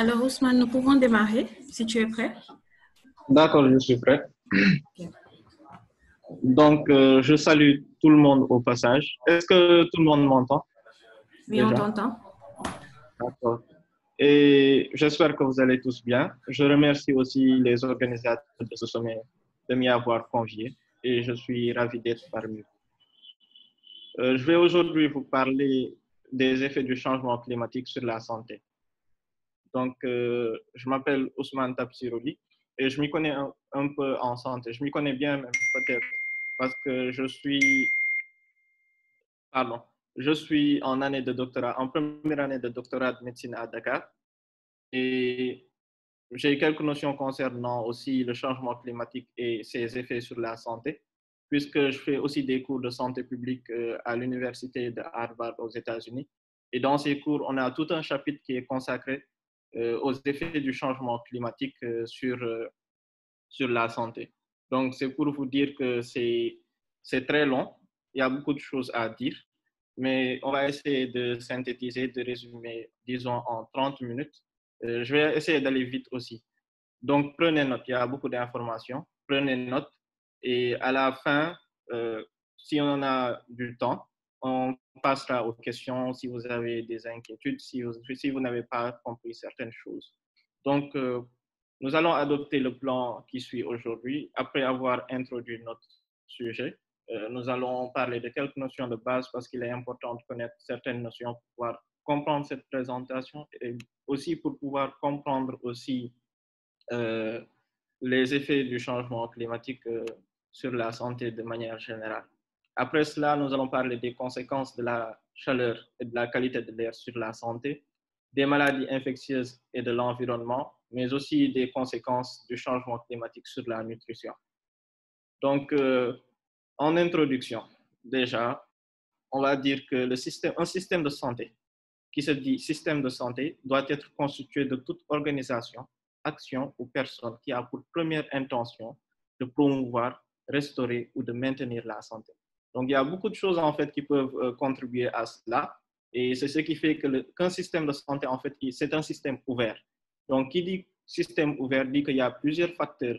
Alors, Ousmane, nous pouvons démarrer si tu es prêt. D'accord, je suis prêt. Ok. Donc, je salue tout le monde au passage. Est-ce que tout le monde m'entend Oui, on déjà? t'entend. D'accord. Et j'espère que vous allez tous bien. Je remercie aussi les organisateurs de ce sommet de m'y avoir convié et je suis ravi d'être parmi vous. Je vais aujourd'hui vous parler des effets du changement climatique sur la santé. Donc, je m'appelle Ousmane Tapsirouli et je m'y connais un peu en santé. Je m'y connais bien même peut-être parce que pardon, je suis en année de doctorat, en première année de doctorat de médecine à Dakar et j'ai quelques notions concernant aussi le changement climatique et ses effets sur la santé, puisque je fais aussi des cours de santé publique à l'université de Harvard aux États-Unis. Et dans ces cours, on a tout un chapitre qui est consacré aux effets du changement climatique sur la santé. Donc, c'est pour vous dire que c'est très long, il y a beaucoup de choses à dire, mais on va essayer de synthétiser, de résumer, disons, en 30 minutes. Je vais essayer d'aller vite aussi. Donc, prenez note, il y a beaucoup d'informations, prenez note et à la fin, si on a du temps, on passera aux questions si vous avez des inquiétudes, si vous n'avez pas compris certaines choses. Donc, nous allons adopter le plan qui suit aujourd'hui. Après avoir introduit notre sujet, nous allons parler de quelques notions de base parce qu'il est important de connaître certaines notions pour pouvoir comprendre cette présentation et aussi pour pouvoir comprendre aussi euh, les effets du changement climatique sur la santé de manière générale. Après cela, nous allons parler des conséquences de la chaleur et de la qualité de l'air sur la santé, des maladies infectieuses et de l'environnement, mais aussi des conséquences du changement climatique sur la nutrition. Donc, en introduction, déjà, on va dire que un système de santé qui se dit système de santé doit être constitué de toute organisation, action ou personne qui a pour première intention de promouvoir, restaurer ou de maintenir la santé. Donc, il y a beaucoup de choses en fait qui peuvent contribuer à cela. Et c'est ce qui fait qu'un système de santé, en fait, c'est un système ouvert. Donc, qui dit système ouvert dit qu'il y a plusieurs facteurs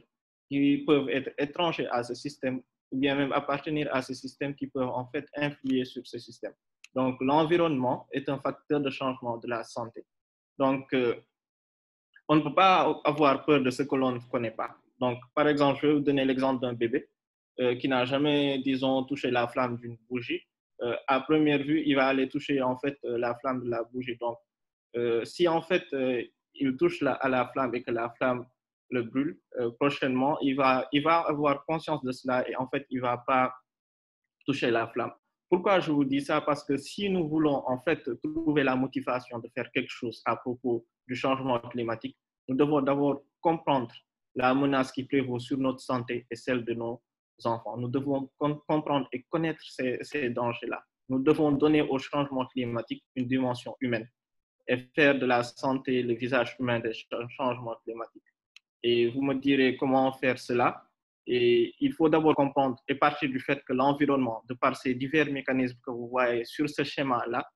qui peuvent être étrangers à ce système ou bien même appartenir à ce système qui peuvent en fait influer sur ce système. Donc, l'environnement est un facteur de changement de la santé. Donc, on ne peut pas avoir peur de ce que l'on ne connaît pas. Donc, par exemple, je vais vous donner l'exemple d'un bébé qui n'a jamais, disons, touché la flamme d'une bougie. À première vue, il va aller toucher en fait la flamme de la bougie. Donc, si en fait il touche à la flamme et que la flamme le brûle, prochainement, il va avoir conscience de cela et en fait, il ne va pas toucher la flamme. Pourquoi je vous dis ça? Parce que si nous voulons en fait trouver la motivation de faire quelque chose à propos du changement climatique, nous devons d'abord comprendre la menace qui prévaut sur notre santé et celle de nos enfants. Nous devons comprendre et connaître ces dangers-là. Nous devons donner au changement climatique une dimension humaine et faire de la santé le visage humain des changements climatiques. Et vous me direz comment faire cela. Et il faut d'abord comprendre et partir du fait que l'environnement, de par ces divers mécanismes que vous voyez sur ce schéma-là,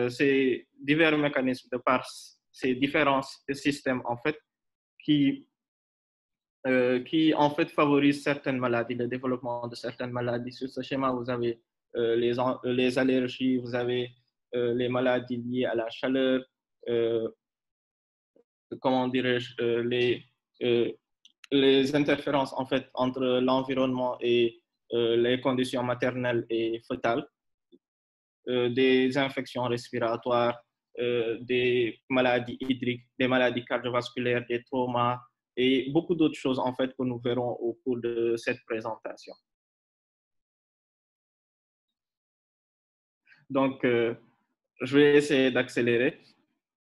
ces divers mécanismes de par ces différents systèmes en fait qui en fait favorisent certaines maladies, le développement de certaines maladies. Sur ce schéma, vous avez les allergies, vous avez les maladies liées à la chaleur, comment dirais-je, euh, les interférences en fait entre l'environnement et les conditions maternelles et fœtales, des infections respiratoires, des maladies hydriques, des maladies cardiovasculaires, des traumas et beaucoup d'autres choses en fait que nous verrons au cours de cette présentation. Donc, je vais essayer d'accélérer.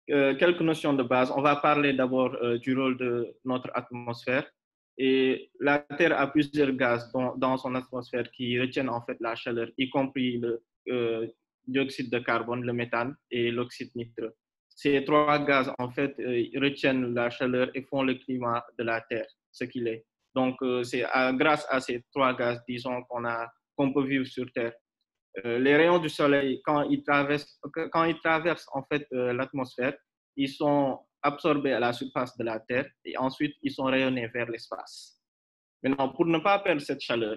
Quelques notions de base. On va parler d'abord du rôle de notre atmosphère. Et la Terre a plusieurs gaz dans son atmosphère qui retiennent en fait la chaleur, y compris le dioxyde de carbone, le méthane et l'oxyde nitreux. Ces trois gaz en fait retiennent la chaleur et font le climat de la Terre, ce qu'il est. Donc c'est grâce à ces trois gaz, disons, qu'on peut vivre sur Terre. Les rayons du soleil, quand ils traversent en fait l'atmosphère, ils sont absorbés à la surface de la Terre et ensuite ils sont rayonnés vers l'espace. Maintenant, pour ne pas perdre cette chaleur,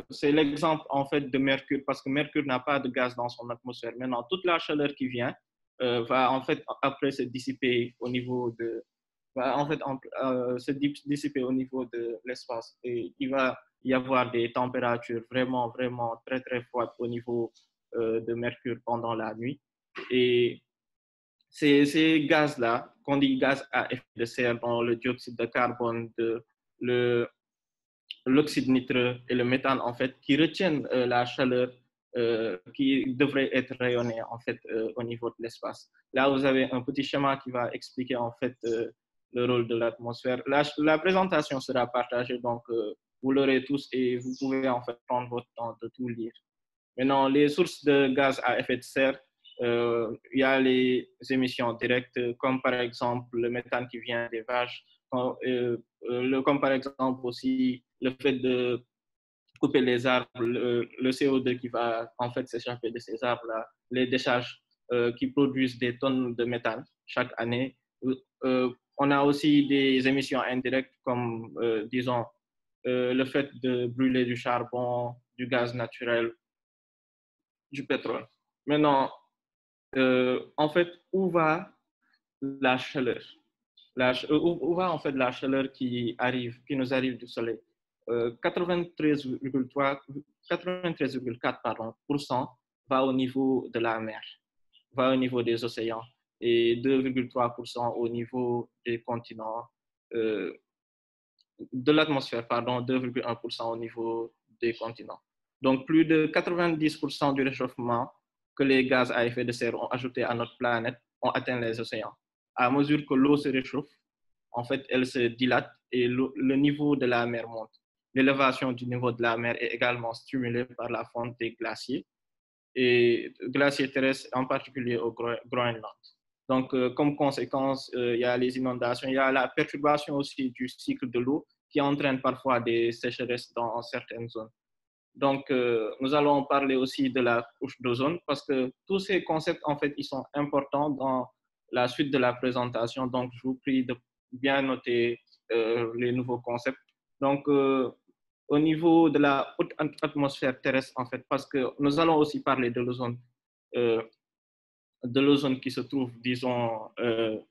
c'est l'exemple en fait de Mercure, parce que Mercure n'a pas de gaz dans son atmosphère. Maintenant, toute la chaleur qui vient va en fait après se dissiper au niveau de, va en fait se dissiper au niveau de l'espace et il va y avoir des températures vraiment vraiment très très froides au niveau de Mercure pendant la nuit. Et ces gaz-là, qu'on dit gaz à effet de serre, dont le dioxyde de carbone, le, l'oxyde nitreux et le méthane, en fait, qui retiennent la chaleur qui devrait être rayonnée, en fait, au niveau de l'espace. Là, vous avez un petit schéma qui va expliquer, en fait, le rôle de l'atmosphère. La présentation sera partagée, donc vous l'aurez tous et vous pouvez, en fait, prendre votre temps de tout lire. Maintenant, les sources de gaz à effet de serre, il y a les émissions directes, comme par exemple le méthane qui vient des vaches, comme par exemple aussi le fait de couper les arbres, le CO2 qui va en fait s'échapper de ces arbres-là, les décharges qui produisent des tonnes de méthane chaque année. On a aussi des émissions indirectes comme, disons, le fait de brûler du charbon, du gaz naturel, du pétrole. Maintenant, en fait, où va la chaleur? Où va en fait la chaleur qui nous arrive du soleil? 93,4% va au niveau de la mer, va au niveau des océans et 2,3% au niveau des continents, de l'atmosphère, pardon, 2,1% au niveau des continents. Donc, plus de 90% du réchauffement que les gaz à effet de serre ont ajouté à notre planète ont atteint les océans. À mesure que l'eau se réchauffe, en fait, elle se dilate et le niveau de la mer monte. L'élévation du niveau de la mer est également stimulée par la fonte des glaciers et glaciers terrestres, en particulier au Groenland. Donc, comme conséquence, il y a les inondations, il y a la perturbation aussi du cycle de l'eau qui entraîne parfois des sécheresses dans certaines zones. Donc, nous allons parler aussi de la couche d'ozone parce que tous ces concepts, en fait, ils sont importants dans la suite de la présentation. Donc, je vous prie de bien noter les nouveaux concepts. Donc, au niveau de la haute atmosphère terrestre, en fait, parce que nous allons aussi parler euh, de l'ozone qui se trouve, disons,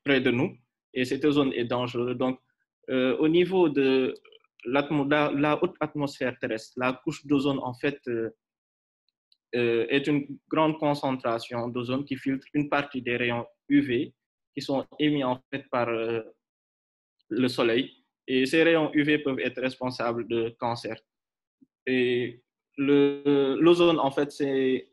près de nous. Et cette ozone est dangereuse. Donc, au niveau de la haute atmosphère terrestre, la couche d'ozone, en fait, est une grande concentration d'ozone qui filtre une partie des rayons UV qui sont émis, en fait, par le soleil. Et ces rayons UV peuvent être responsables de cancer. Et l'ozone, en fait, c'est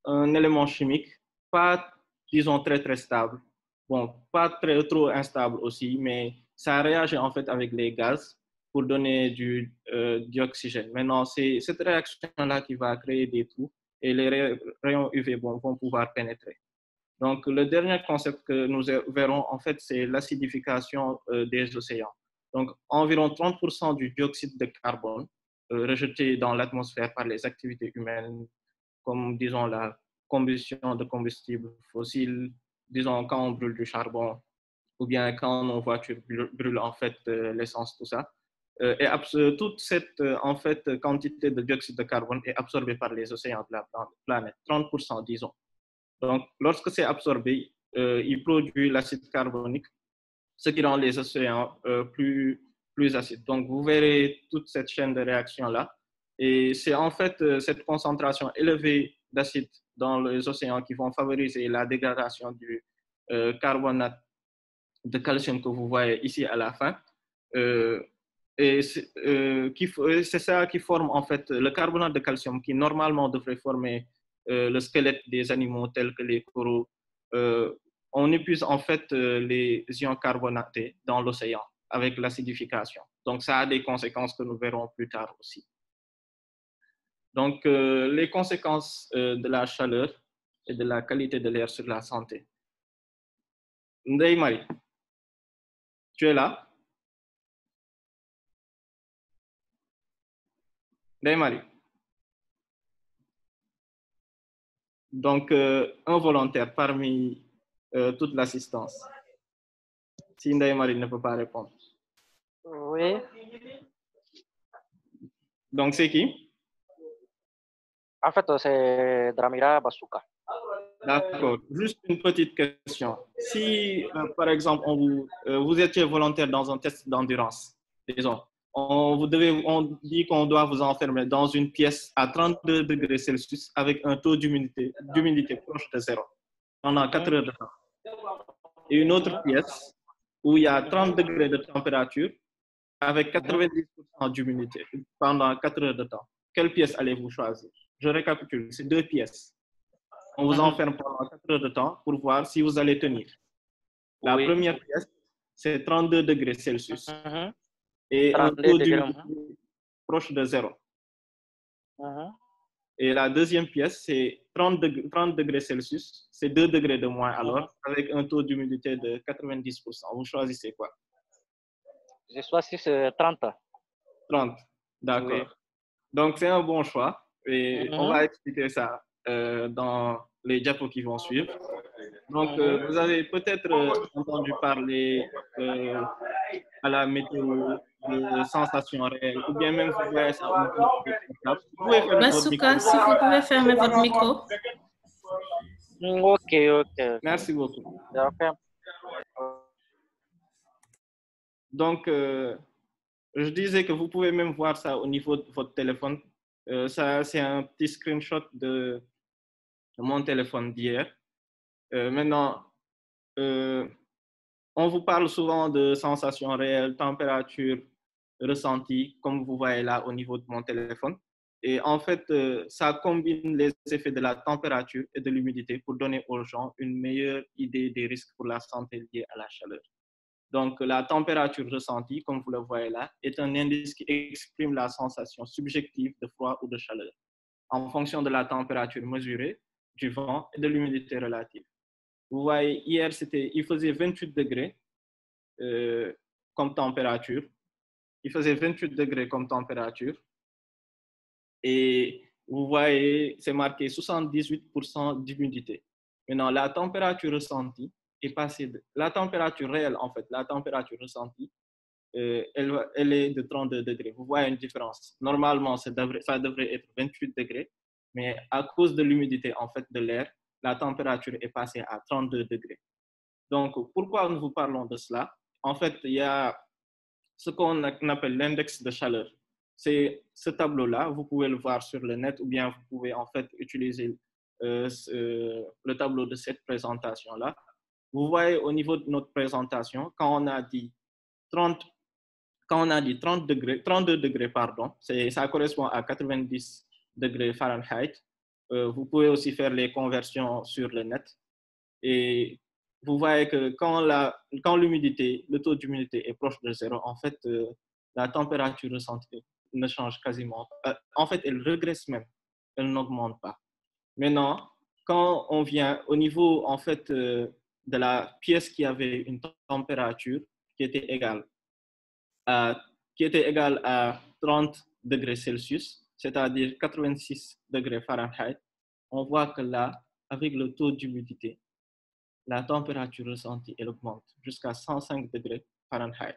un élément chimique, pas, disons, très, très stable. Bon, pas très, trop instable aussi, mais ça réagit en fait avec les gaz pour donner du dioxygène. Maintenant, c'est cette réaction-là qui va créer des trous et les rayons UV vont pouvoir pénétrer. Donc, le dernier concept que nous verrons, en fait, c'est l'acidification des océans. Donc, environ 30% du dioxyde de carbone rejeté dans l'atmosphère par les activités humaines, comme, disons, la combustion de combustibles fossiles, disons, quand on brûle du charbon, ou bien quand nos voitures brûlent, en fait, l'essence, tout ça. Et toute cette, en fait, quantité de dioxyde de carbone est absorbée par les océans de la planète, 30%, disons. Donc, lorsque c'est absorbé, il produit l'acide carbonique, ce qui rend les océans plus acides. Donc, vous verrez toute cette chaîne de réaction-là. Et c'est en fait cette concentration élevée d'acide dans les océans qui vont favoriser la dégradation du carbonate de calcium que vous voyez ici à la fin. Et c'est ça qui forme en fait le carbonate de calcium qui normalement devrait former le squelette des animaux tels que les coraux. On épuise en fait les ions carbonatés dans l'océan avec l'acidification. Donc ça a des conséquences que nous verrons plus tard aussi. Donc les conséquences de la chaleur et de la qualité de l'air sur la santé. Ndeye Marie, tu es là? Ndeye Marie. Donc, un volontaire parmi toute l'assistance. Si Ndeye Marie ne peut pas répondre. Oui. Donc, c'est qui? En fait, c'est Dramira Basuka. D'accord. Juste une petite question. Si, par exemple, vous étiez volontaire dans un test d'endurance, disons, on dit qu'on doit vous enfermer dans une pièce à 32 degrés Celsius avec un taux d'humidité proche de zéro pendant 4 heures de temps. Et une autre pièce où il y a 30 degrés de température avec 90% d'humidité pendant 4 heures de temps. Quelle pièce allez-vous choisir? Je récapitule, c'est 2 pièces. On vous enferme pendant 4 heures de temps pour voir si vous allez tenir. La première pièce, c'est 32 degrés Celsius et un taux d'humidité proche de zéro. Et la deuxième pièce, c'est 30 degrés Celsius, c'est 2 degrés de moins alors, avec un taux d'humidité de 90%. Vous choisissez quoi? Je choisis 30. 30, d'accord. Oui. Donc, c'est un bon choix et on va expliquer ça dans les diapos qui vont suivre. Donc, vous avez peut-être entendu parler à la météo de sensations réelles ou bien même vous voyez ça au niveau de votre portable. Vous pouvez fermer votre micro. Basuka, si vous pouvez fermer votre micro. Ok. Merci beaucoup. Okay. Donc, je disais que vous pouvez même voir ça au niveau de votre téléphone. Ça, c'est un petit screenshot de mon téléphone d'hier. Maintenant, on vous parle souvent de sensations réelles, température ressentie, comme vous voyez là au niveau de mon téléphone. Et en fait, ça combine les effets de la température et de l'humidité pour donner aux gens une meilleure idée des risques pour la santé liés à la chaleur. Donc, la température ressentie, comme vous le voyez là, est un indice qui exprime la sensation subjective de froid ou de chaleur en fonction de la température mesurée, du vent et de l'humidité relative. Vous voyez, hier, il faisait 28 degrés comme température. Il faisait 28 degrés comme température. Et vous voyez, c'est marqué 78% d'humidité. Maintenant, la température ressentie est passée de... La température réelle, en fait, la température ressentie, elle est de 32 degrés. Vous voyez une différence. Normalement, ça devrait être 28 degrés, mais à cause de l'humidité, en fait, de l'air, la température est passée à 32 degrés. Donc, pourquoi nous vous parlons de cela? En fait, il y a ce qu'on appelle l'index de chaleur. C'est ce tableau-là, vous pouvez le voir sur le net ou bien vous pouvez en fait utiliser le tableau de cette présentation-là. Vous voyez au niveau de notre présentation, quand on a dit 30 degrés, 32 degrés, pardon, ça correspond à 90 degrés Fahrenheit. Vous pouvez aussi faire les conversions sur le net. Et vous voyez que quand l'humidité, le taux d'humidité est proche de zéro, en fait, la température ressentie ne change quasiment pas. En fait, elle régresse même, elle n'augmente pas. Maintenant, quand on vient au niveau, en fait, de la pièce qui avait une température qui était égale à 30 degrés Celsius, c'est-à-dire 86 degrés Fahrenheit, on voit que là, avec le taux d'humidité, la température ressentie, elle augmente jusqu'à 105 degrés Fahrenheit.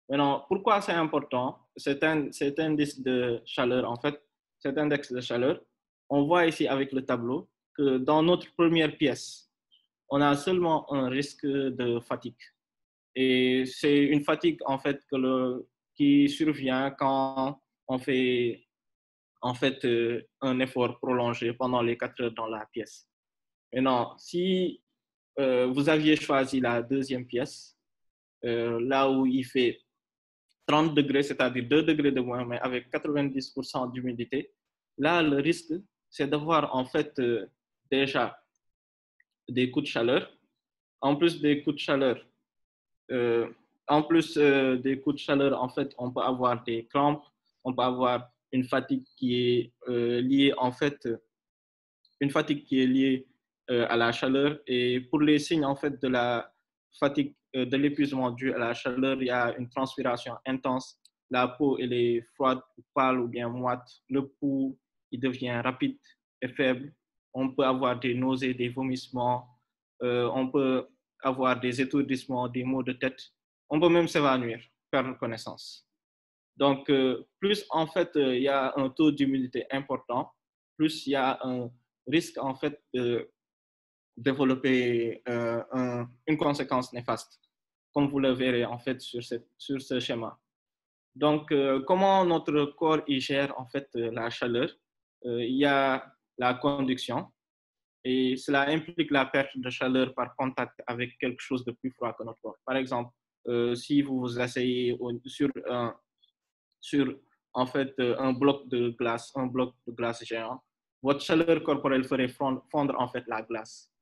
Maintenant, pourquoi c'est important? Cet indice de chaleur, en fait, cet index de chaleur, on voit ici avec le tableau que dans notre première pièce, on a seulement un risque de fatigue. Et c'est une fatigue, en fait, qui survient quand on fait, en fait, un effort prolongé pendant les 4 heures dans la pièce. Maintenant, si vous aviez choisi la deuxième pièce, là où il fait 30 degrés, c'est-à-dire 2 degrés de moins, mais avec 90% d'humidité, là, le risque, c'est d'avoir en fait déjà des coups de chaleur. En plus des coups de chaleur, en fait, on peut avoir des crampes, on peut avoir une fatigue qui est liée, en fait, une fatigue qui est liée à la chaleur. Et pour les signes, en fait, de la fatigue, de l'épuisement dû à la chaleur, il y a une transpiration intense. La peau, elle est froide, pâle ou bien moite. Le pouls, il devient rapide et faible. On peut avoir des nausées, des vomissements. On peut avoir des étourdissements, des maux de tête. On peut même s'évanouir, perdre connaissance. Donc, plus en fait, il y a un taux d'humidité important, plus il y a un risque en fait de développer une conséquence néfaste, comme vous le verrez en fait sur ce schéma. Donc, comment notre corps y gère en fait la chaleur? Il y a la conduction et cela implique la perte de chaleur par contact avec quelque chose de plus froid que notre corps. Par exemple, si vous vous asseyez sur en fait un bloc de glace géant, votre chaleur corporelle ferait fondre en fait la glace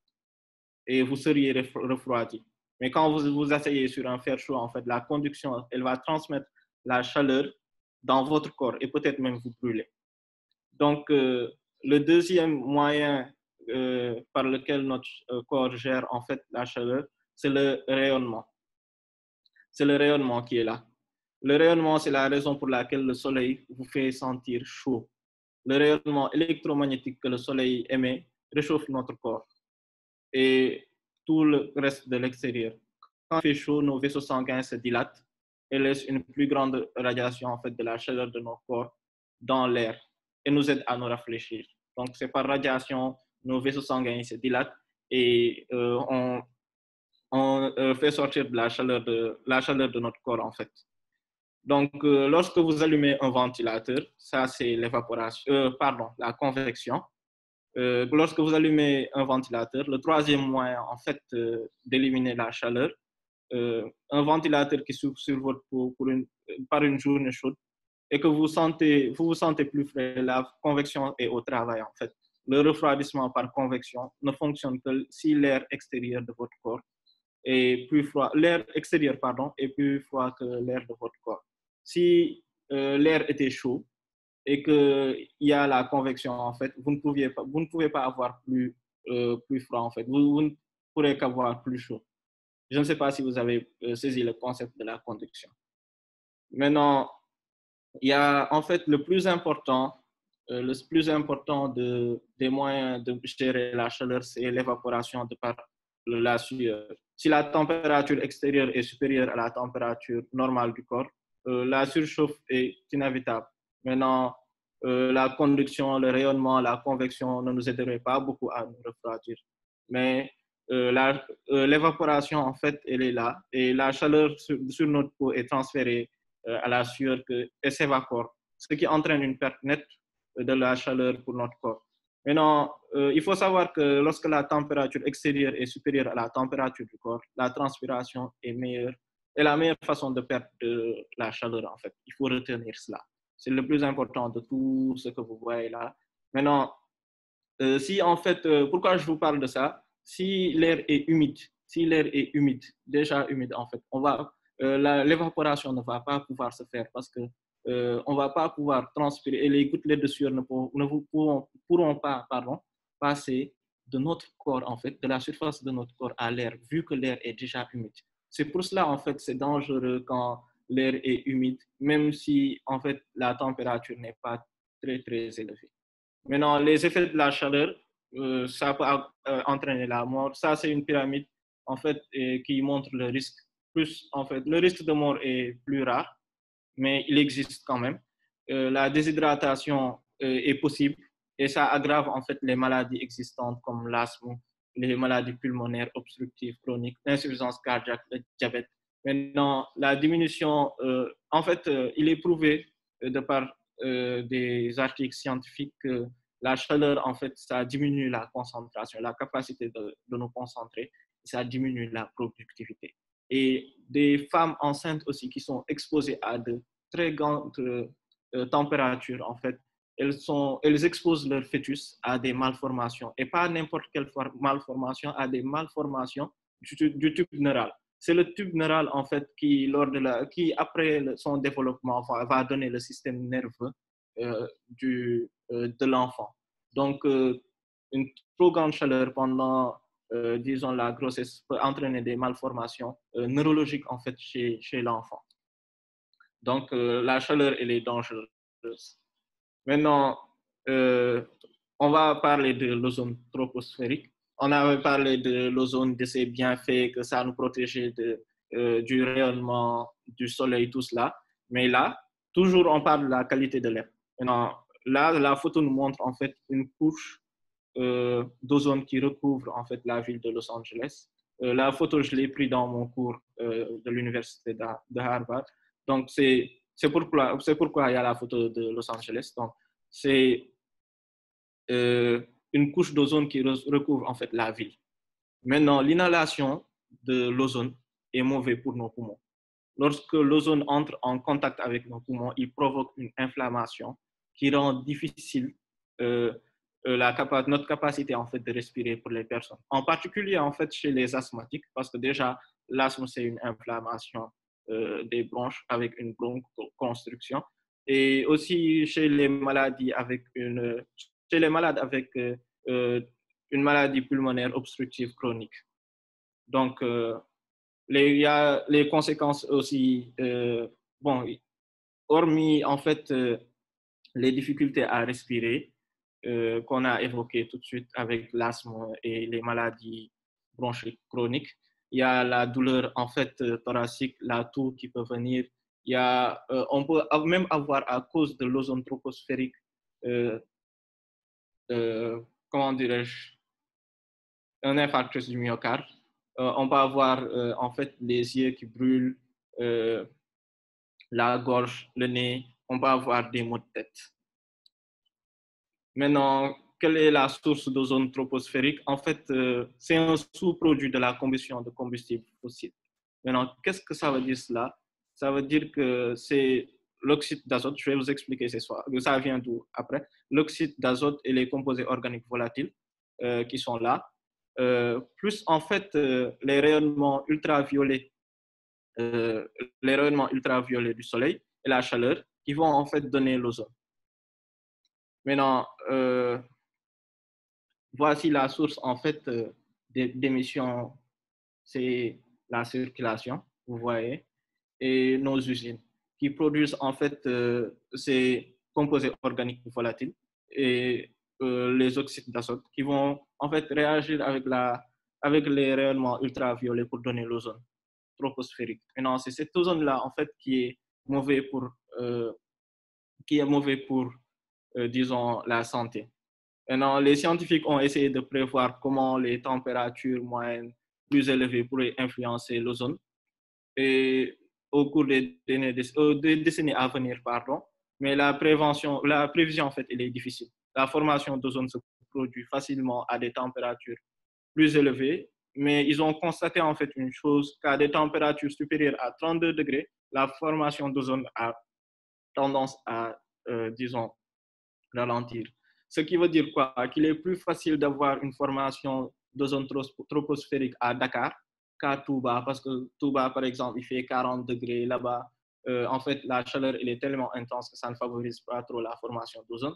et vous seriez refroidi. Mais quand vous vous asseyez sur un fer chaud, en fait, la conduction, elle va transmettre la chaleur dans votre corps et peut-être même vous brûler. Donc, le deuxième moyen par lequel notre corps gère en fait la chaleur, c'est le rayonnement. C'est le rayonnement qui est là. Le rayonnement, c'est la raison pour laquelle le soleil vous fait sentir chaud. Le rayonnement électromagnétique que le soleil émet réchauffe notre corps et tout le reste de l'extérieur. Quand il fait chaud, nos vaisseaux sanguins se dilatent et laissent une plus grande radiation en fait, de la chaleur de nos corps dans l'air et nous aident à nous rafraîchir. Donc, c'est par radiation, nos vaisseaux sanguins se dilatent et on fait sortir de la chaleur de notre corps en fait. Donc, lorsque vous allumez un ventilateur, ça c'est l'évaporation, la convection. Lorsque vous allumez un ventilateur, le troisième moyen en fait d'éliminer la chaleur, un ventilateur qui souffle sur votre peau par une journée chaude et que vous vous sentez plus frais, la convection est au travail en fait. Le refroidissement par convection ne fonctionne que si l'air extérieur de votre corps est plus froid, l'air extérieur est plus froid que l'air de votre corps. Si l'air était chaud et qu'il y a la convection, en fait, vous ne pouvez pas avoir plus froid, en fait. Vous ne pourrez qu'avoir plus chaud. Je ne sais pas si vous avez saisi le concept de la conduction. Maintenant, il y a en fait le plus important des moyens de gérer la chaleur, c'est l'évaporation de par la sueur. Si la température extérieure est supérieure à la température normale du corps, la surchauffe est inévitable. Maintenant, la conduction, le rayonnement, la convection ne nous aideraient pas beaucoup à nous refroidir. Mais l'évaporation, en fait, elle est là. Et la chaleur sur notre peau est transférée à la sueur et s'évapore, ce qui entraîne une perte nette de la chaleur pour notre corps. Maintenant, il faut savoir que lorsque la température extérieure est supérieure à la température du corps, la transpiration est meilleure. Et la meilleure façon de perdre de la chaleur, en fait. Il faut retenir cela. C'est le plus important de tout ce que vous voyez là. Maintenant, si en fait, pourquoi je vous parle de ça? Si l'air est humide, déjà humide en fait, l'évaporation ne va pas pouvoir se faire parce que on ne va pas pouvoir transpirer et les gouttelettes de sueur ne pourront pas passer de notre corps, en fait, de la surface de notre corps à l'air, vu que l'air est déjà humide. C'est pour cela, en fait, c'est dangereux quand l'air est humide, même si, en fait, la température n'est pas très, très élevée. Maintenant, les effets de la chaleur, ça peut entraîner la mort. Ça, c'est une pyramide, en fait, qui montre le risque. Plus, en fait, le risque de mort est plus rare, mais il existe quand même. La déshydratation est possible et ça aggrave en fait les maladies existantes comme l'asthme, les maladies pulmonaires obstructives chroniques, l'insuffisance cardiaque, le diabète. Maintenant, la diminution, en fait, il est prouvé de par des articles scientifiques que la chaleur, en fait, ça diminue la concentration, la capacité de nous concentrer, ça diminue la productivité. Et des femmes enceintes aussi qui sont exposées à de très grandes températures, en fait, elles exposent leur fœtus à des malformations et pas n'importe quelle malformation, à des malformations du tube neural. C'est le tube neural, en fait, qui après son développement, va donner le système nerveux de l'enfant. Donc, une trop grande chaleur pendant, disons, la grossesse peut entraîner des malformations neurologiques, en fait, chez l'enfant. Donc, la chaleur, elle est dangereuse. Maintenant, on va parler de l'ozone troposphérique. On avait parlé de l'ozone, de ses bienfaits, que ça nous protégeait du rayonnement du soleil, tout cela. Mais là, toujours on parle de la qualité de l'air. Maintenant, là, la photo nous montre en fait une couche d'ozone qui recouvre en fait la ville de Los Angeles. La photo, je l'ai prise dans mon cours de l'université de Harvard. Donc, c'est pourquoi il y a la photo de Los Angeles. Donc, c'est une couche d'ozone qui recouvre en fait la ville. Maintenant, l'inhalation de l'ozone est mauvais pour nos poumons. Lorsque l'ozone entre en contact avec nos poumons, il provoque une inflammation qui rend difficile notre capacité en fait de respirer pour les personnes. En particulier en fait chez les asthmatiques, parce que déjà l'asthme c'est une inflammation des bronches avec une bronchoconstriction, et aussi chez les maladies chez les malades avec une maladie pulmonaire obstructive chronique. Donc il y a les conséquences aussi, bon, hormis en fait les difficultés à respirer qu'on a évoquées tout de suite avec l'asthme et les maladies bronchiques chroniques, il y a la douleur en fait thoracique, la toux qui peut venir. On peut même avoir à cause de l'ozone troposphérique, comment dirais-je, un infarctus du myocarde. On peut avoir en fait les yeux qui brûlent, la gorge, le nez, on peut avoir des maux de tête. Maintenant, quelle est la source d'ozone troposphérique? En fait, c'est un sous-produit de la combustion de combustibles fossiles. Maintenant, qu'est-ce que ça veut dire cela? Ça veut dire que c'est l'oxyde d'azote, je vais vous expliquer ça vient d'où après. L'oxyde d'azote et les composés organiques volatiles qui sont là, plus en fait les rayonnements ultraviolets du soleil et la chaleur qui vont en fait donner l'ozone. Maintenant, voici la source en fait d'émissions, c'est la circulation, vous voyez, et nos usines qui produisent en fait ces composés organiques volatiles et les oxydes d'azote qui vont en fait réagir avec les rayonnements ultraviolets pour donner l'ozone troposphérique. Maintenant, c'est cette ozone-là en fait qui est mauvais pour disons, la santé. Maintenant, les scientifiques ont essayé de prévoir comment les températures moyennes plus élevées pourraient influencer l'ozone et au cours des décennies à venir, pardon. Mais la prévision, en fait, elle est difficile. La formation d'ozone se produit facilement à des températures plus élevées, mais ils ont constaté en fait une chose, qu'à des températures supérieures à 32 degrés, la formation d'ozone a tendance à, disons, ralentir. Ce qui veut dire quoi? Qu'il est plus facile d'avoir une formation d'ozone troposphérique à Dakar qu'à Touba, parce que Touba, par exemple, il fait 40 degrés là-bas. En fait, la chaleur elle est tellement intense que ça ne favorise pas trop la formation d'ozone.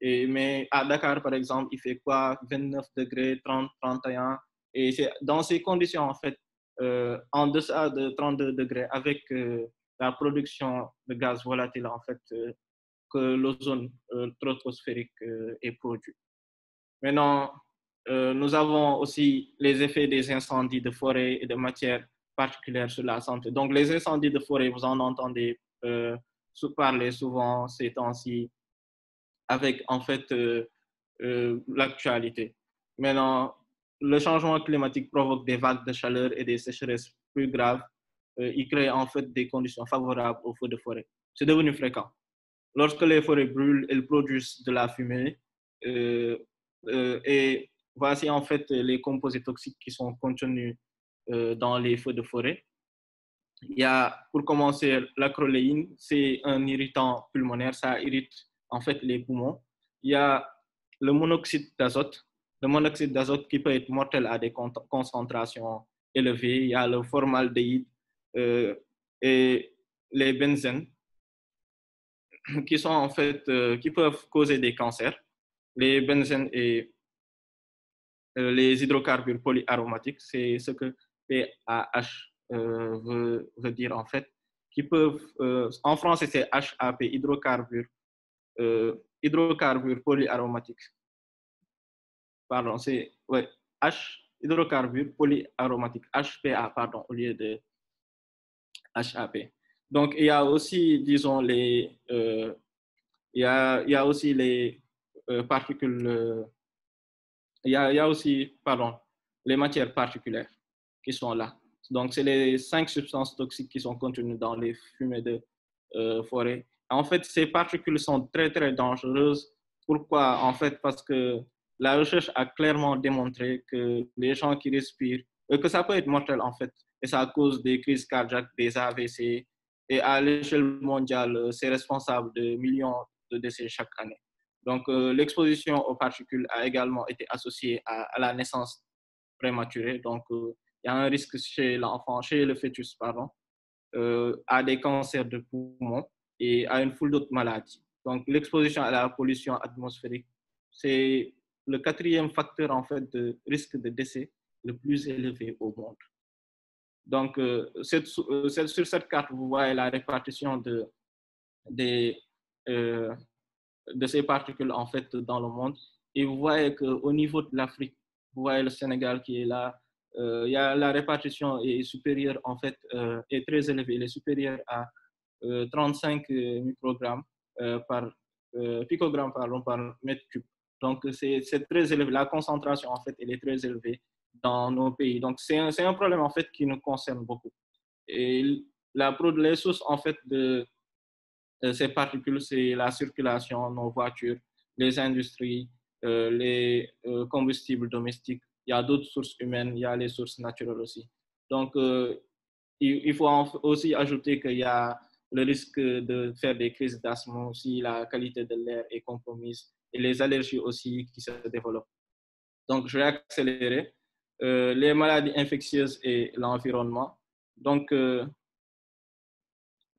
Mais à Dakar, par exemple, il fait quoi? 29 degrés, 30, 31. Et c'est dans ces conditions, en fait, en deçà de 32 degrés, avec la production de gaz volatile, en fait, que l'ozone troposphérique est produit. Maintenant, nous avons aussi les effets des incendies de forêt et de matières particulières sur la santé. Donc, les incendies de forêt, vous en entendez parler souvent ces temps-ci avec, en fait, l'actualité. Maintenant, le changement climatique provoque des vagues de chaleur et des sécheresses plus graves. Il crée, en fait, des conditions favorables aux feux de forêt. C'est devenu fréquent. Lorsque les forêts brûlent, elles produisent de la fumée. Et voici en fait les composés toxiques qui sont contenus dans les feux de forêt. Il y a, pour commencer, l'acroléine, c'est un irritant pulmonaire, ça irrite en fait les poumons. Il y a le monoxyde d'azote qui peut être mortel à des concentrations élevées. Il y a le formaldéhyde et les benzènes qui sont en fait, qui peuvent causer des cancers. Les benzènes et les hydrocarbures polyaromatiques, c'est ce que PAH veut dire en fait, qui peuvent, en français c'est HAP, hydrocarbures polyaromatiques. Pardon, c'est, ouais, hydrocarbures polyaromatiques, HPA, pardon, au lieu de HAP. Donc, il y a aussi, disons, il y a aussi les particules, il y a aussi, pardon, les matières particulières qui sont là. Donc, c'est les 5 substances toxiques qui sont contenues dans les fumées de forêt. En fait, ces particules sont très, très dangereuses. Pourquoi? En fait, parce que la recherche a clairement démontré que les gens qui respirent, que ça peut être mortel, en fait, et ça cause des crises cardiaques, des AVC, et à l'échelle mondiale, c'est responsable de millions de décès chaque année. Donc, l'exposition aux particules a également été associée à la naissance prématurée. Donc, il y a un risque chez l'enfant, chez le fœtus, pardon, à des cancers de poumons et à une foule d'autres maladies. Donc, l'exposition à la pollution atmosphérique, c'est le 4e facteur en fait de risque de décès le plus élevé au monde. Donc, sur cette carte, vous voyez la répartition des, euh, de ces particules en fait dans le monde. Et vous voyez qu'au niveau de l'Afrique, vous voyez le Sénégal qui est là, il y a la répartition est supérieure en fait, est très élevée, elle est supérieure à 35 microgrammes picogrammes par mètre cube. Donc c'est très élevé. La concentration en fait, elle est très élevée dans nos pays. Donc c'est un problème en fait qui nous concerne beaucoup. Et les sources en fait de ces particules, c'est la circulation, nos voitures, les industries, les combustibles domestiques. Il y a d'autres sources humaines, il y a les sources naturelles aussi. Donc, il faut aussi ajouter qu'il y a le risque de faire des crises d'asthme si la qualité de l'air est compromise et les allergies aussi qui se développent. Donc, je vais accélérer. Les maladies infectieuses et l'environnement. Donc,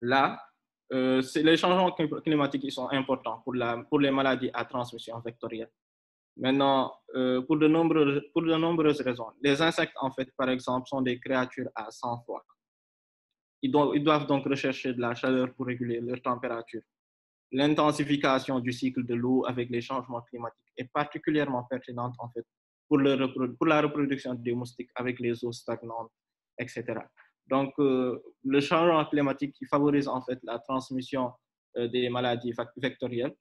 là, les changements climatiques ils sont importants pour les maladies à transmission vectorielle. Maintenant, pour de nombreuses raisons. Les insectes, en fait, par exemple, sont des créatures à sang-froid. Ils doivent donc rechercher de la chaleur pour réguler leur température. L'intensification du cycle de l'eau avec les changements climatiques est particulièrement pertinente, en fait, pour la reproduction des moustiques avec les eaux stagnantes, etc. Donc, le changement climatique qui favorise en fait la transmission des maladies vectorielles.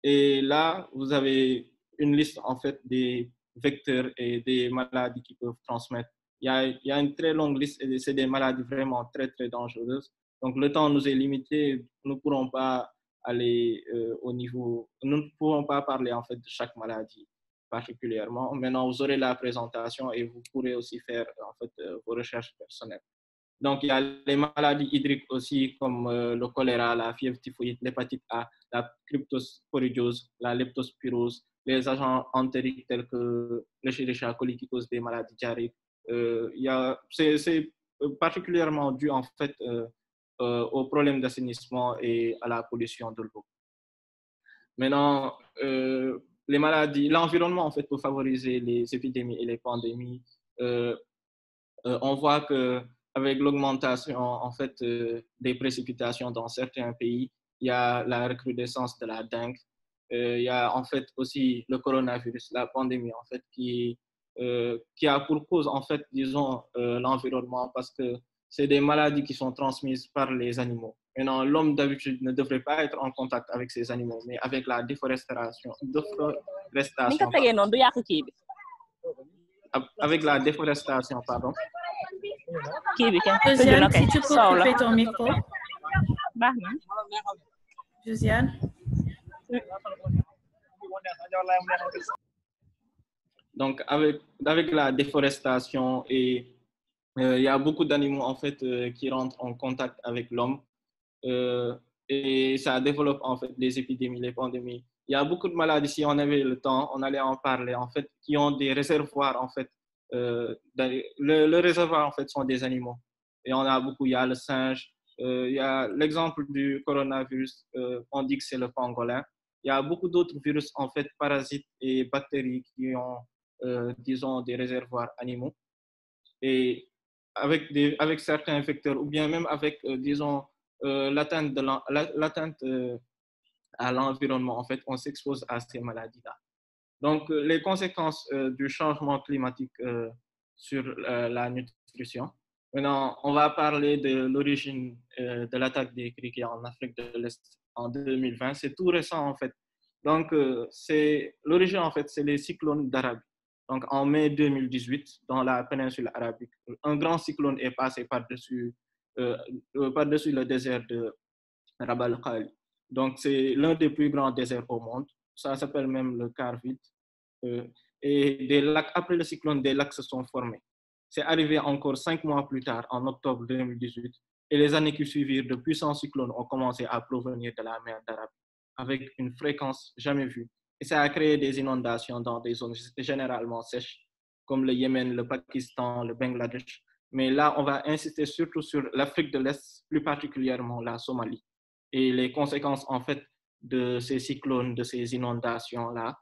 Et là, vous avez une liste en fait des vecteurs et des maladies qui peuvent transmettre. Il y a une très longue liste et c'est des maladies vraiment très, très dangereuses. Donc, le temps nous est limité. Nous ne pourrons pas aller nous ne pourrons pas parler en fait de chaque maladie particulièrement. Maintenant, vous aurez la présentation et vous pourrez aussi faire en fait vos recherches personnelles. Donc, il y a les maladies hydriques aussi, comme le choléra, la fièvre typhoïde, l'hépatite A, la cryptosporidiose, la leptospirose, les agents entériques tels que le Escherichia coli qui cause des maladies diarrhéiques. C'est particulièrement dû en fait aux problèmes d'assainissement et à la pollution de l'eau. Maintenant, les maladies, l'environnement en fait peut favoriser les épidémies et les pandémies. On voit que avec l'augmentation en fait des précipitations dans certains pays, il y a la recrudescence de la dengue. Il y a en fait aussi le coronavirus, la pandémie en fait qui a pour cause en fait disons l'environnement parce que c'est des maladies qui sont transmises par les animaux. Maintenant, l'homme d'habitude ne devrait pas être en contact avec ces animaux, mais avec la déforestation avec la déforestation, pardon. Josiane, si tu peux couper ton micro. Josiane. Donc, avec la déforestation et il y a beaucoup d'animaux en fait qui rentrent en contact avec l'homme et ça développe en fait des épidémies, les pandémies. Il y a beaucoup de maladies, si on avait le temps, on allait en parler en fait, qui ont des réservoirs en fait. Le réservoir en fait sont des animaux. Et on a beaucoup, il y a le singe, il y a l'exemple du coronavirus, on dit que c'est le pangolin. Il y a beaucoup d'autres virus en fait, parasites et bactéries qui ont, disons, des réservoirs animaux. Et avec certains vecteurs ou bien même avec, disons, l'atteinte à l'environnement, en fait, on s'expose à ces maladies-là. Donc, les conséquences du changement climatique sur la nutrition. Maintenant, on va parler de l'origine de l'attaque des criquets en Afrique de l'Est en 2020. C'est tout récent, en fait. Donc, l'origine, en fait, c'est les cyclones d'Arabie. Donc, en mai 2018, dans la péninsule arabique, un grand cyclone est passé par-dessus le désert de Rabat al-Khali. Donc, c'est l'un des plus grands déserts au monde. Ça s'appelle même le quart vide. Euh, et des lacs, après le cyclone, des lacs se sont formés. C'est arrivé encore 5 mois plus tard, en octobre 2018, et les années qui suivirent, de puissants cyclones ont commencé à provenir de la mer d'Arabie, avec une fréquence jamais vue. Et ça a créé des inondations dans des zones généralement sèches, comme le Yémen, le Pakistan, le Bangladesh. Mais là, on va insister surtout sur l'Afrique de l'Est, plus particulièrement la Somalie, et les conséquences, en fait, de ces cyclones, de ces inondations-là.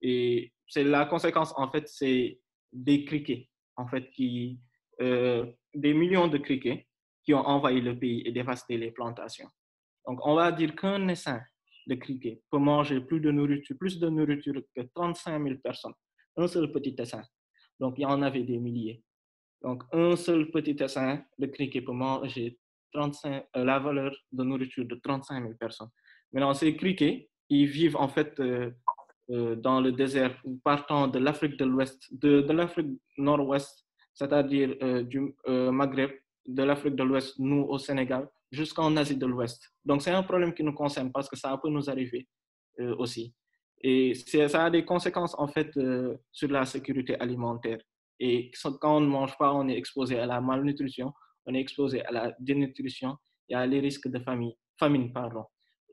Et c'est la conséquence, en fait, c'est des criquets, en fait, des millions de criquets qui ont envahi le pays et dévasté les plantations. Donc, on va dire qu'un essaim de criquets peut manger plus de nourriture que 35 000 personnes. Un seul petit essaim. Donc, il y en avait des milliers. Donc, un seul petit essaim de criquets peut manger la valeur de nourriture de 35 000 personnes. Maintenant, ces criquets, ils vivent en fait dans le désert, partant de l'Afrique de l'Ouest, de l'Afrique nord-ouest, c'est-à-dire du Maghreb, de l'Afrique de l'Ouest, nous au Sénégal, jusqu'en Asie de l'Ouest. Donc, c'est un problème qui nous concerne parce que ça peut nous arriver aussi. Et ça a des conséquences, en fait, sur la sécurité alimentaire. Et quand on ne mange pas, on est exposé à la malnutrition, on est exposé à la dénutrition et à les risques de famine. Pardon.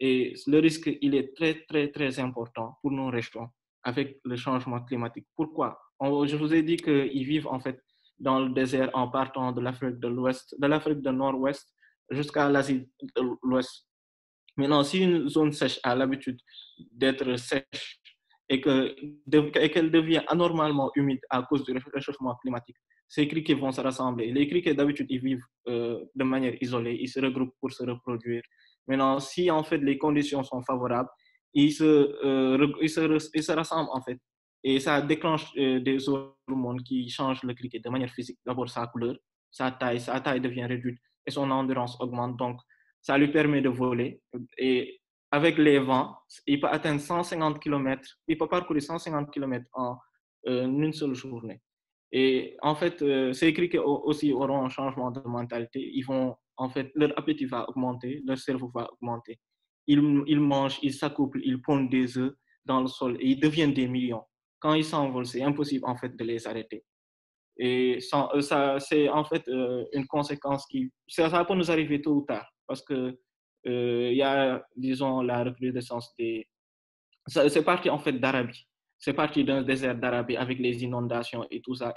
Et le risque, il est très, très, très important pour nos régions avec le changement climatique. Pourquoi? Je vous ai dit qu'ils vivent en fait dans le désert en partant de l'Afrique de l'Ouest, de l'Afrique de Nord-Ouest jusqu'à l'Asie de l'Ouest. Maintenant, si une zone sèche a l'habitude d'être sèche et qu'elle devient anormalement humide à cause du réchauffement climatique, ces criquets vont se rassembler. Les criquets, d'habitude, ils vivent de manière isolée, ils se regroupent pour se reproduire. Maintenant, si en fait les conditions sont favorables, ils se rassemblent en fait. Et ça déclenche des hormones qui changent le criquet de manière physique. D'abord, sa couleur, sa taille devient réduite et son endurance augmente. Donc, ça lui permet de voler. Et avec les vents, il peut atteindre 150 km, il peut parcourir 150 km en une seule journée. Et en fait, ces criquets aussi auront un changement de mentalité. En fait, leur appétit va augmenter, leur cerveau va augmenter. Ils mangent, ils s'accouplent, ils pondent des œufs dans le sol et ils deviennent des millions. Quand ils s'envolent, c'est impossible en fait de les arrêter. Et ça, c'est en fait une conséquence ça peut nous arriver tôt ou tard parce que il y a, disons, la recrudescence c'est parti en fait d'Arabie. C'est parti d'un désert d'Arabie avec les inondations et tout ça.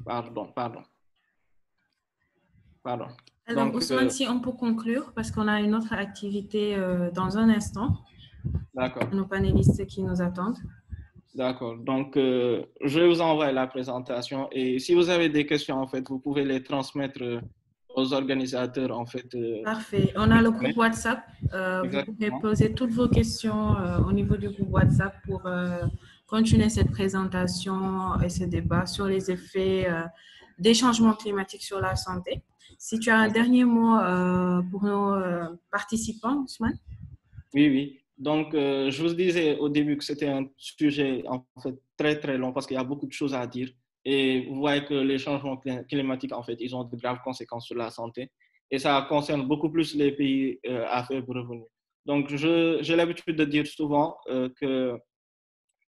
Pardon. Alors, donc, Ousmane, si on peut conclure, parce qu'on a une autre activité dans un instant. D'accord. Nos panélistes qui nous attendent. D'accord. Donc, je vais vous envoyer la présentation et si vous avez des questions, en fait, vous pouvez les transmettre aux organisateurs, en fait. Parfait. On a le groupe WhatsApp. Vous pouvez poser toutes vos questions au niveau du groupe WhatsApp pour continuer cette présentation et ce débat sur les effets des changements climatiques sur la santé. Si tu as un dernier mot pour nos participants, Ousmane. Oui. Donc, je vous disais au début que c'était un sujet en fait très, très long parce qu'il y a beaucoup de choses à dire. Et vous voyez que les changements climatiques, en fait, ils ont de graves conséquences sur la santé. Et ça concerne beaucoup plus les pays à faible revenu. Donc, j'ai l'habitude de dire souvent que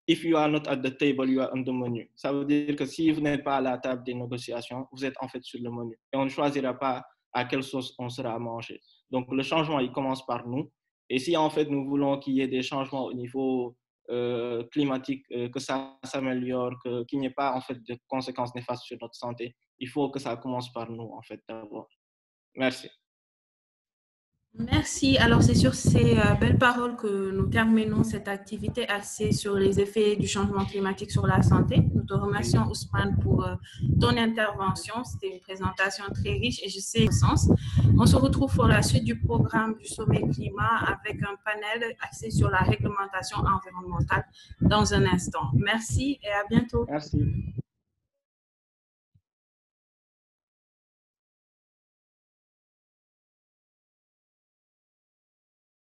if you are not at the table, you are on the menu. Ça veut dire que si vous n'êtes pas à la table des négociations, vous êtes en fait sur le menu. Et on ne choisira pas à quelle sauce on sera mangé. Donc, le changement, il commence par nous. Et si en fait nous voulons qu'il y ait des changements au niveau climatique, que ça s'améliore, qu'il n'y ait pas en fait de conséquences néfastes sur notre santé, il faut que ça commence par nous en fait d'abord. Merci. Merci. Alors, c'est sur ces belles paroles que nous terminons cette activité axée sur les effets du changement climatique sur la santé. Nous te remercions, Ousmane, pour ton intervention. C'était une présentation très riche et je sais le sens. On se retrouve pour la suite du programme du sommet climat avec un panel axé sur la réglementation environnementale dans un instant. Merci et à bientôt. Merci.